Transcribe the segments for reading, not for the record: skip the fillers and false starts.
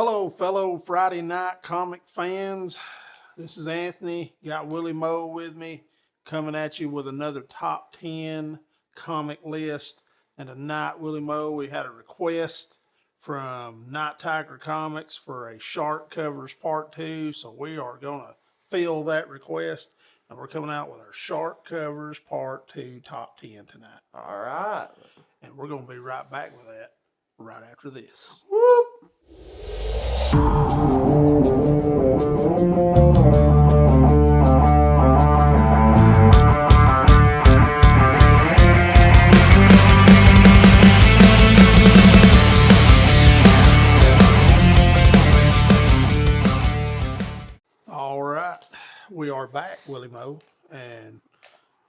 Hello, fellow Friday night comic fans. This is Anthony. Got Willie Moe with me, coming at you with another top 10 comic list. And tonight, Willie Moe, we had a request from Night Tiger Comics for a Shark Covers Part 2. So we are going to fill that request. And we're coming out with our Shark Covers Part 2 top 10 tonight. All right. And we're going to be right back with that right after this. Whoop. All right, we are back, Willie Moe, and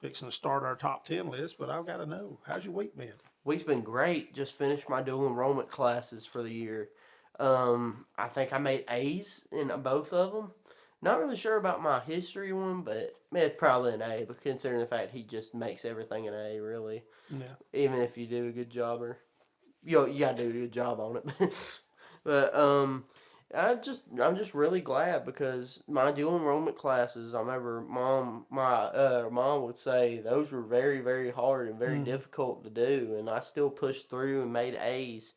fixing to start our top 10 list, but I've got to know, how's your week been? Week's been great. Just finished my dual enrollment classes for the year. I think I made A's in both of them. Not really sure about my history one, but it's probably an A, but considering the fact he just makes everything an A, really. Yeah. Even if you do a good job, or you gotta do a good job on it. But I'm just really glad because my dual enrollment classes, I remember my mom would say those were very, very hard and very difficult to do, and I still pushed through and made A's.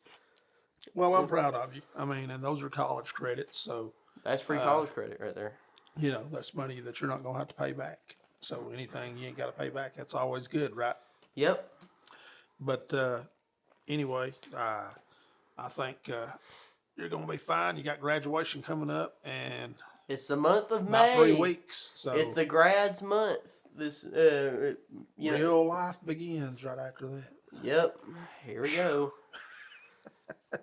Well, I'm proud of you. I mean, and those are college credits, so That's free college credit right there. you know that's money that you're not going to have to pay back. So anything you ain't got to pay back, that's always good, right? Yep. But anyway, I think you're going to be fine. You got graduation coming up, and It's the month of about May. 3 weeks. So It's the grads month. This real life begins right after that. Yep. Here we go.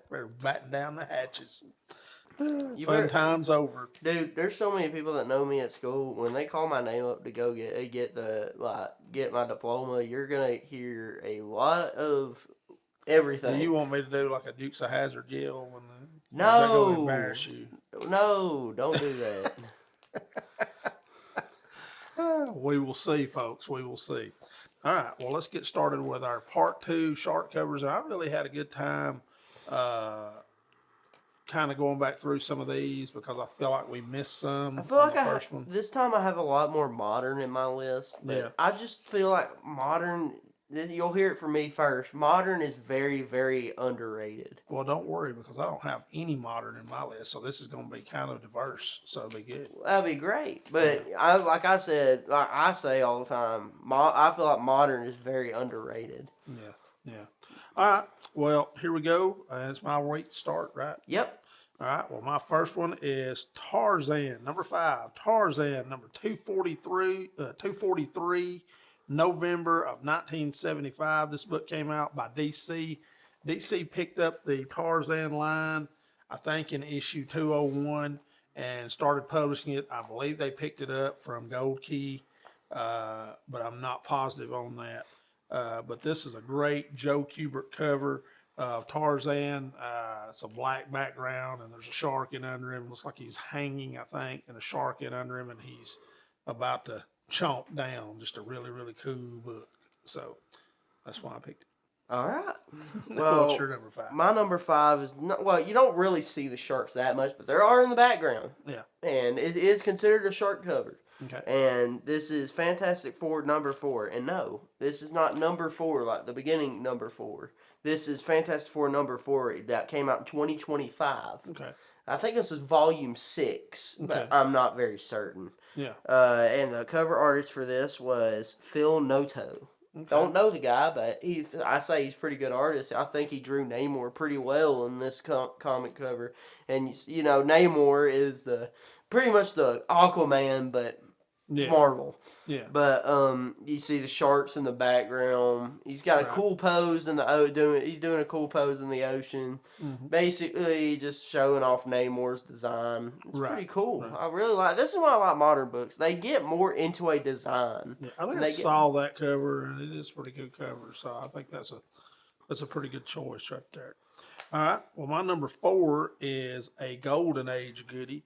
We're batting down the hatches. You Fun better- times over. Dude, there's so many people that know me at school. When they call my name up to go get my diploma, you're gonna hear a lot of everything. Do you want me to do like a Dukes of Hazzard yell when No. is that going to embarrass you? No, don't do that. We will see, folks. We will see. All right. Well, let's get started with our part 2 shark covers. And I really had a good time kind of going back through some of these because I feel like we missed some. I feel like first one. this time I have a lot more modern in my list. But Yeah. I just feel like modern. You'll hear it from me first. Modern is very, very underrated. Well, don't worry because I don't have any modern in my list, so this is going to be kind of diverse. So it'll be good. That'd be great. But like I say all the time, I feel like modern is very underrated. Yeah. All right. Well, here we go. It's my week to start, right? Yep. All right. Well, my first one is Tarzan, number 5. Tarzan, number 243, November of 1975. This book came out by DC. DC picked up the Tarzan line, I think, in issue 201 and started publishing it. I believe they picked it up from Gold Key, but I'm not positive on that. But this is a great Joe Kubert cover of Tarzan. It's a black background, and there's a shark in under him. Looks like he's hanging, I think, and a shark in under him, and he's about to chomp down. Just a really, really cool book. So that's why I picked it. All right. Well, what's your number 5? My number 5 is not, well, you don't really see the sharks that much, but there are in the background. Yeah. And it is considered a shark cover. Okay. And this is Fantastic Four number 4. And no, this is not number 4 like the beginning number 4. This is Fantastic Four number 4 that came out in 2025. Okay. I think this is volume 6, but I'm not very certain. Yeah. And the cover artist for this was Phil Noto. Okay. Don't know the guy, but I say he's a pretty good artist. I think he drew Namor pretty well in this comic cover. And, you know, Namor is pretty much the Aquaman, but Marvel. Yeah. But you see the sharks in the background. He's got a cool pose in he's doing a cool pose in the ocean. Mm-hmm. Basically just showing off Namor's design. It's pretty cool. Right. I really like this is why I like modern books. They get more into a design. Yeah, I think I saw that cover and it is a pretty good cover. So I think that's a pretty good choice right there. All right. Well, my number 4 is a Golden Age goodie.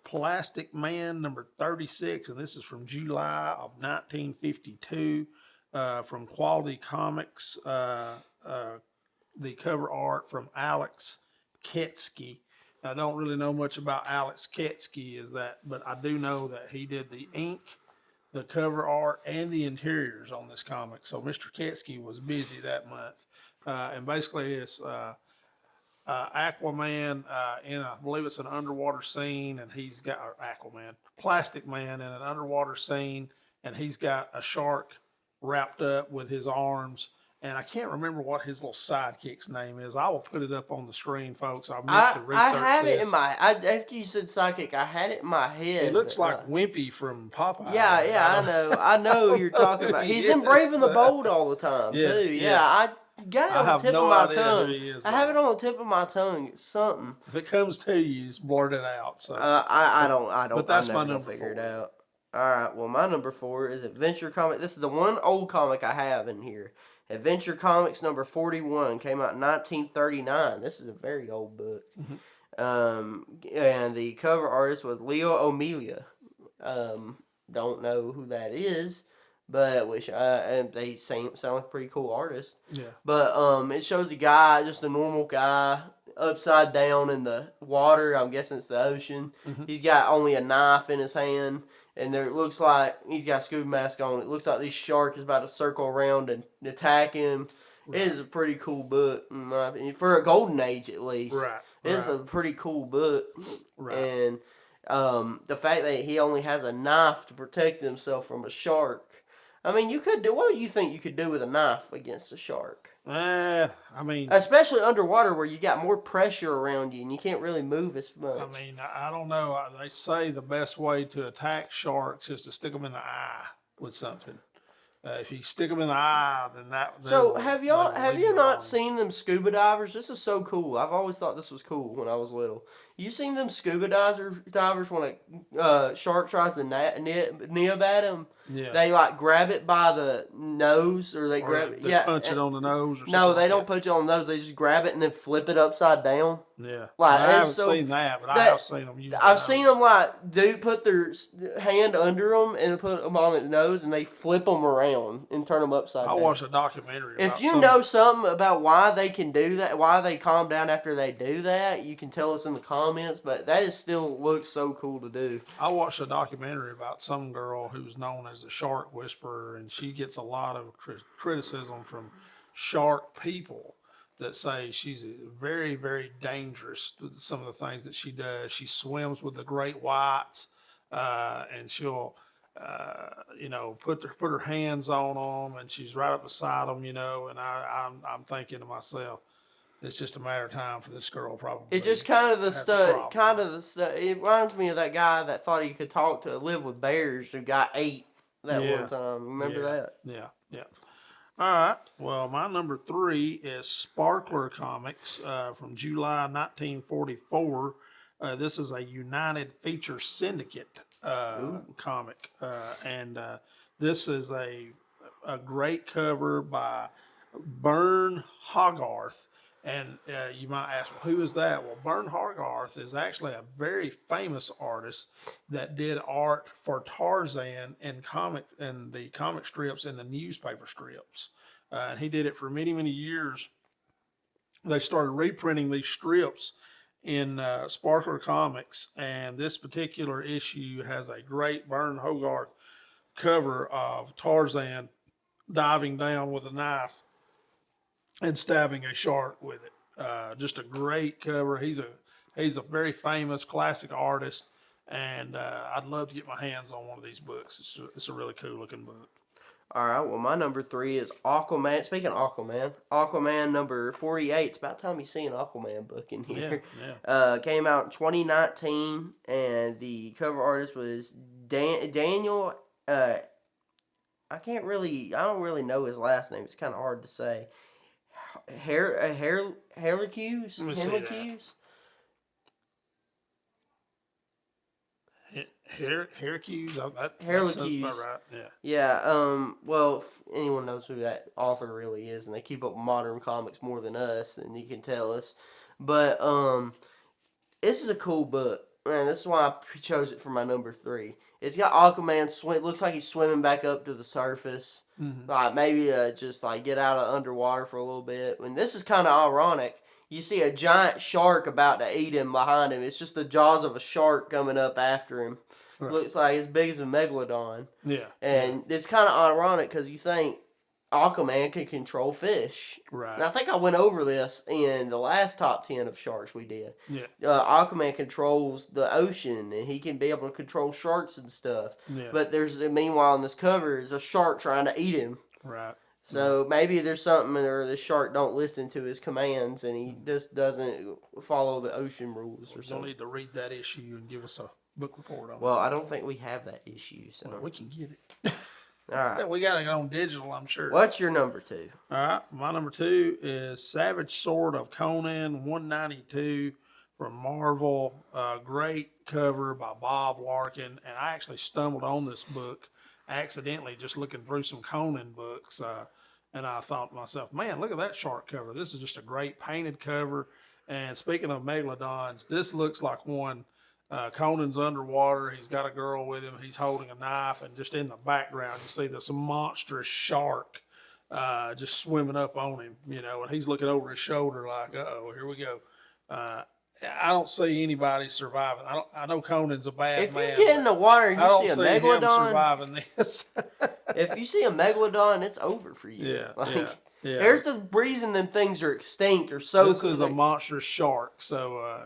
Plastic Man number 36, and this is from July of 1952 from Quality Comics. The cover art from Alex Ketsky, I don't really know much about Alex Ketsky, but I do know that he did the ink, the cover art, and the interiors on this comic. So Mr. Ketsky was busy that month, and basically it's Aquaman in I believe it's an underwater scene, and he's got or Aquaman, Plastic Man in an underwater scene, and he's got a shark wrapped up with his arms. And I can't remember what his little sidekick's name is. I will put it up on the screen, folks. I meant to research I had this. it in my after you said sidekick, I had it in my head. He looks but, like Wimpy from Popeye. yeah, I know who you're talking about. He's in Brave and the Bold all the time too. Yeah, I got it on the tip of my tongue. I have it on the tip of my tongue. It's something. If it comes to you, just blurt it out. So I don't. But that's I my never number figure it 4. out. All right. Well, my number 4 is Adventure Comic. This is the one old comic I have in here. Adventure Comics number 41 came out in 1939. This is a very old book. And the cover artist was Leo Amelia. Don't know who that is, but and they sound like a pretty cool artist. Yeah. But it shows a guy, just a normal guy, upside down in the water. I'm guessing it's the ocean. He's got only a knife in his hand. And there it looks like he's got a scuba mask on. It looks like this shark is about to circle around and attack him. Right. It is a pretty cool book, in my opinion, for a golden age at least. Right. It's a pretty cool book. Right. And the fact that he only has a knife to protect himself from a shark. I mean, you could do. What do you think you could do with a knife against a shark? I mean, especially underwater where you got more pressure around you and you can't really move as much. I mean, I don't know. They say the best way to attack sharks is to stick them in the eye with something. If you stick them in the eye, then that. So have you not seen them scuba divers? This is so cool. I've always thought this was cool when I was little. You seen them scuba divers when a shark tries to nib at them? Yeah. They like grab it by the nose, or they punch it on the nose. Or something no, they don't punch it on the nose. They just grab it and then flip it upside down. Yeah, like I haven't seen that, but I have seen them use. I've seen them put their hand under them and put them on their nose, and they flip them around and turn them upside down. I watched a documentary. If you know something about why they can do that, why they calm down after they do that, you can tell us in the comments. But that is still looks so cool to do. I watched a documentary about some girl who's known as a shark whisperer, and she gets a lot of criticism from shark people that say she's very, very dangerous with some of the things that she does. She swims with the great whites, and she'll, put her hands on them, and she's right up beside them, and I'm thinking to myself, it's just a matter of time for this girl probably. It just kind of the stuff. It reminds me of that guy that thought he could live with bears who got 8 one time. Remember that? Yeah. All right. Well, my number 3 is Sparkler Comics from July 1944. This is a United Feature Syndicate comic, and this is a great cover by Bern Hogarth. And you might ask, well, who is that? Well, Bern Hogarth is actually a very famous artist that did art for Tarzan and the comic strips and the newspaper strips. And he did it for many, many years. They started reprinting these strips in Sparkler Comics, and this particular issue has a great Bern Hogarth cover of Tarzan diving down with a knife and stabbing a shark with it. Just a great cover. He's a very famous classic artist, and I'd love to get my hands on one of these books. It's a really cool looking book. All right. Well, my number 3 is Aquaman. Speaking of Aquaman number 48. It's about time you see an Aquaman book in here. Yeah. Came out in 2019, and the cover artist was Daniel. I don't really know his last name. It's kind of hard to say. Heracuse? Heracuse? That Heracuse. sounds about right. Yeah. Yeah. Well, if anyone knows who that author really is, and they keep up modern comics more than us, and you can tell us. But this is a cool book. Man, this is why I chose it for my number 3. It's got Aquaman looks like he's swimming back up to the surface. Mm-hmm. Like maybe just like get out of underwater for a little bit. And this is kind of ironic. you see a giant shark about to eat him behind him. It's just the jaws of a shark coming up after him. Right. Looks like as big as a megalodon. Yeah. And it's kind of ironic because you think Aquaman can control fish. Right. And I think I went over this in the last top 10 of sharks we did. Yeah. Aquaman controls the ocean and he can be able to control sharks and stuff. Yeah. But meanwhile, in this cover is a shark trying to eat him. Right. So maybe there's something where the shark don't listen to his commands and he just doesn't follow the ocean rules or You'll something. need to read that issue and give us a book report on it. Well, I don't think we have that issue. So. Well, we can get it. All right. We got it on digital, I'm sure. What's your number 2? All right. My number 2 is Savage Sword of Conan 192 from Marvel. Great cover by Bob Larkin. And I actually stumbled on this book accidentally just looking through some Conan books. And I thought to myself, man, look at that shark cover. This is just a great painted cover. And speaking of megalodons, this looks like one. Conan's underwater. He's got a girl with him. He's holding a knife. And just in the background, you see this monstrous shark just swimming up on him, and he's looking over his shoulder like, uh-oh, here we go. I don't see anybody surviving. I know Conan's a bad man. If you get in the water and you see a megalodon, him surviving this. if you see a megalodon, it's over for you. Yeah. There's the reason them things are extinct or so. This is a monstrous shark, so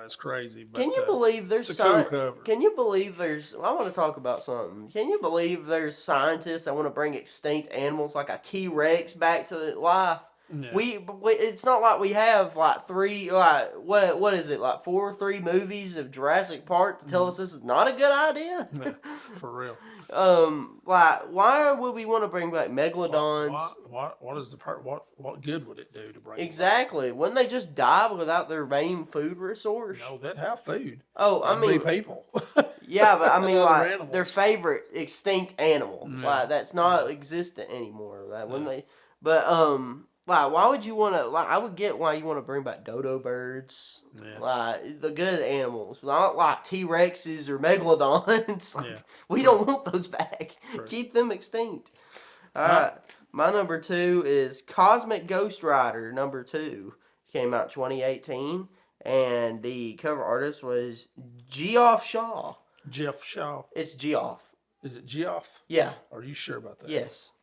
it's crazy. But, can you believe there's it's a cool cover. Can you believe there's? I want to talk about something. Can you believe there's scientists that want to bring extinct animals like a T-Rex back to life? Yeah. It's not like we have like what is it, like 4 or 3 movies of Jurassic Park to tell us this is not a good idea. Yeah, for real. Like why would we want to bring back megalodons? What is the part? What good would it do to bring? Exactly. Wouldn't they just die without their main food resource? No, they'd have food. Oh, I mean, be people. Yeah, but I mean, like animals. their favorite extinct animal, Yeah. like that's not existent anymore. Like when they, but like why would you want to? Like I would get why you want to bring back dodo birds, like the good animals, not like T-Rexes or megalodons. Like, we don't want those back. True. Keep them extinct. All right, my number 2 is Cosmic Ghost Rider #2. Came out 2018, and the cover artist was Geoff Shaw. Jeff Shaw. It's Geoff. Is it Geoff? Yeah. Are you sure about that? Yes.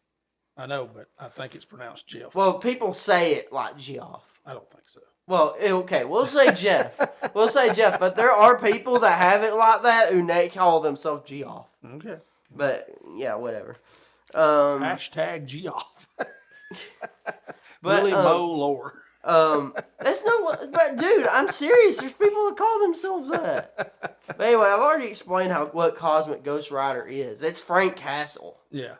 I know, but I think it's pronounced Jeff. Well, people say it like Geoff. I don't think so. Well, okay, we'll say Jeff. We'll say Jeff, but there are people that have it like that who call themselves Geoff. Okay. But yeah, whatever. Hashtag Geoff. But Willie Mo lore. That's not what. But dude, I'm serious. There's people that call themselves that. But anyway, I've already explained what Cosmic Ghost Rider is. It's Frank Castle. Yeah.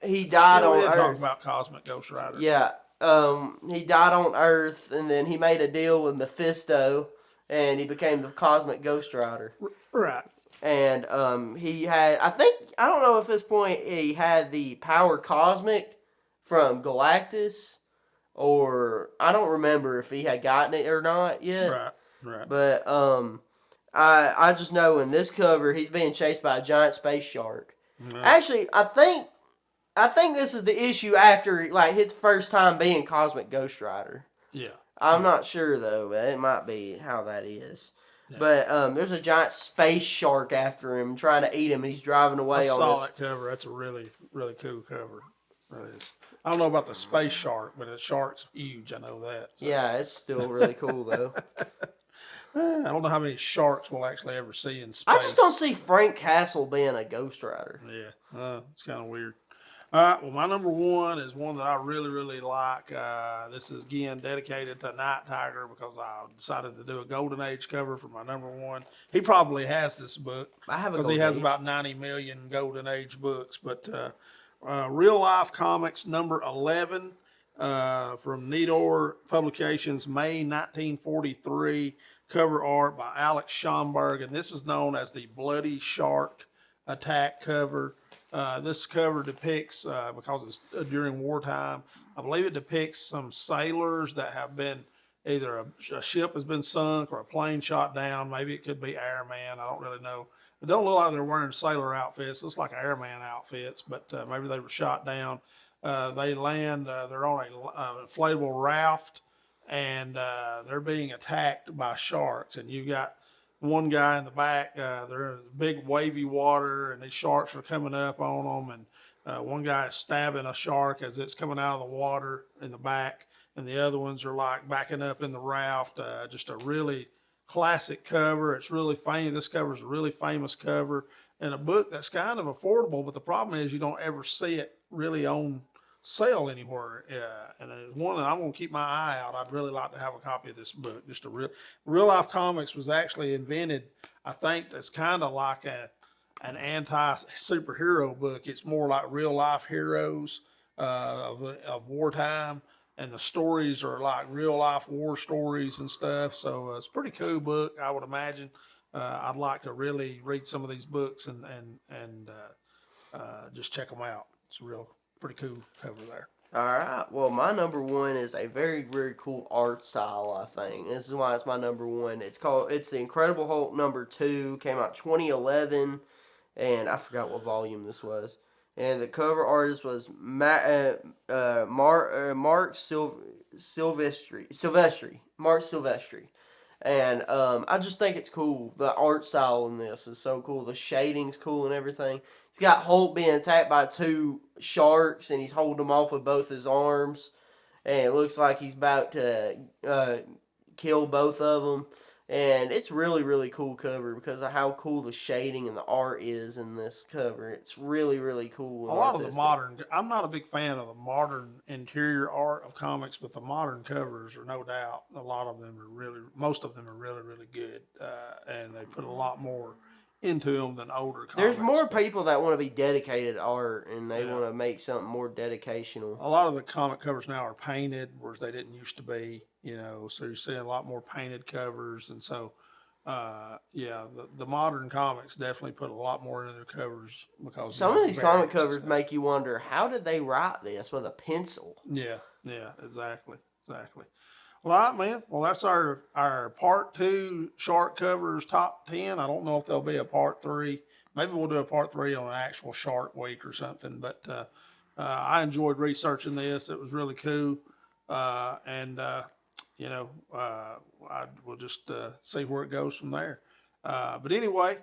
He died on We did talk Earth. about Cosmic Ghost Rider. Yeah. He died on Earth, and then he made a deal with Mephisto, and he became the Cosmic Ghost Rider. Right. And he had, I don't know if at this point he had the power cosmic from Galactus, or I don't remember if he had gotten it or not yet. Right. But I just know in this cover he's being chased by a giant space shark. No. Actually, I think this is the issue after like his first time being Cosmic Ghost Rider. Yeah. I'm not sure though, but it might be how that is. Yeah. But there's a giant space shark after him, trying to eat him, and he's driving away I on saw this. that cover. That's a really, really cool cover. Really is. I don't know about the space shark, but the shark's huge. I know that. So. Yeah, it's still really cool though. I don't know how many sharks we'll actually ever see in space. I just don't see Frank Castle being a Ghost Rider. Yeah, it's kind of weird. All right, well, my number 1 is one that I really, really like. This is, again, dedicated to Night Tiger because I decided to do a Golden Age cover for my number 1. He probably has this book. I have a because he has about 90 million Golden Age books. But Real Life Comics number 11 from Needor Publications, May 1943. Cover art by Alex Schomburg, and this is known as the Bloody Shark Attack cover. This cover depicts, because it's during wartime, I believe it depicts some sailors that have been, either a ship has been sunk or a plane shot down. Maybe it could be airman. I don't really know. It don't look like they're wearing sailor outfits. It looks like airman outfits, but maybe they were shot down. They land, they're on a inflatable raft. and they're being attacked by sharks. And you got one guy in the back. They're in big wavy water, and these sharks are coming up on them. And one guy is stabbing a shark as it's coming out of the water in the back, and the other ones are like backing up in the raft. Just a really classic cover. It's really famous. This cover is a really famous cover, and a book that's kind of affordable. But the problem is you don't ever see it really on sale anywhere. And it's one that I'm going to keep my eye out. I'd really like to have a copy of this book. Just a real life comics was actually invented. I think that's kind of like an anti superhero book. It's more like real life heroes of wartime. And the stories are like real life war stories and stuff. So it's a pretty cool book, I would imagine. I'd like to really read some of these books and just check them out. It's a real pretty cool cover there. All right. Well, my number one is a very, very cool art style, I think. This is why it's my number one. It's The Incredible Hulk number 2. Came out 2011, and I forgot what volume this was. And the cover artist was Mark Silvestri. Mark Silvestri. And I just think it's cool. The art style in this is so cool. The shading's cool and everything. He's got Hulk being attacked by 2 sharks, and he's holding them off with both his arms. And it looks like he's about to kill both of them. And it's really, really cool cover because of how cool the shading and the art is in this cover. It's really, really cool. A lot of the modern, I'm not a big fan of the modern interior art of comics, but the modern covers are no doubt, most of them are really, really good. And they put a lot more into them than older comics. There's more people that want to be dedicated to art, and they want to make something more dedicational. A lot of the comic covers now are painted, whereas they didn't used to be, so you're seeing a lot more painted covers. And so, the modern comics definitely put a lot more into their covers because some of these comic covers make you wonder, how did they write this with a pencil? Yeah, exactly. Well, all right, man. Well, that's our part 2 shark covers top 10. I don't know if there'll be a part 3. Maybe we'll do a part 3 on an actual Shark Week or something. But I enjoyed researching this. It was really cool. We'll just see where it goes from there. But anyway,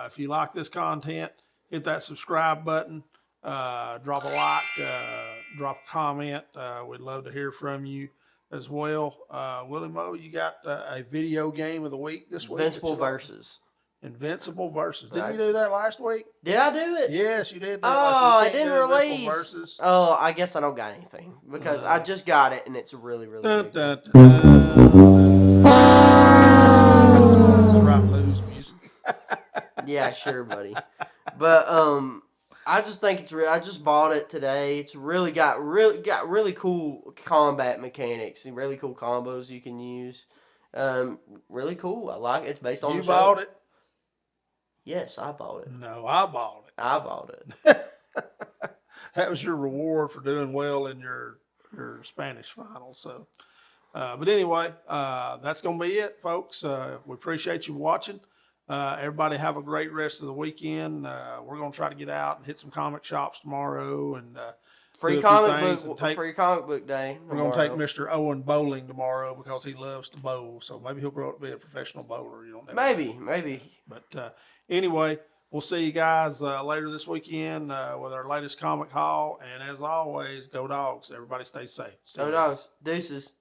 if you like this content, hit that subscribe button. Drop a like. Drop a comment. We'd love to hear from you as well. Willie Mo, you got a video game of the week this week? Invincible Versus. Invincible Versus. Didn't you do that last week? Did I do it? Yes, you did. Oh, it didn't release. Versus. Oh, I guess I don't got anything because I just got it and it's really, really good. That's the voice of Rock Blues music. Yeah, sure, buddy. But I just think it's real. I just bought it today. It's really got really cool combat mechanics and really cool combos you can use. Really cool. I like it. It's based on. You bought it? Yes, I bought it. No, I bought it. I bought it. That was your reward for doing well in your Spanish final. So, but anyway, that's gonna be it, folks. We appreciate you watching. Everybody have a great rest of the weekend. We're going to try to get out and hit some comic shops tomorrow and free comic book day. We're going to take Mr. Owen bowling tomorrow because he loves to bowl. So maybe he'll grow up to be a professional bowler. You don't know. Maybe. But anyway, we'll see you guys later this weekend with our latest comic haul. And as always, go Dogs. Everybody stay safe. Go Dogs. Deuces.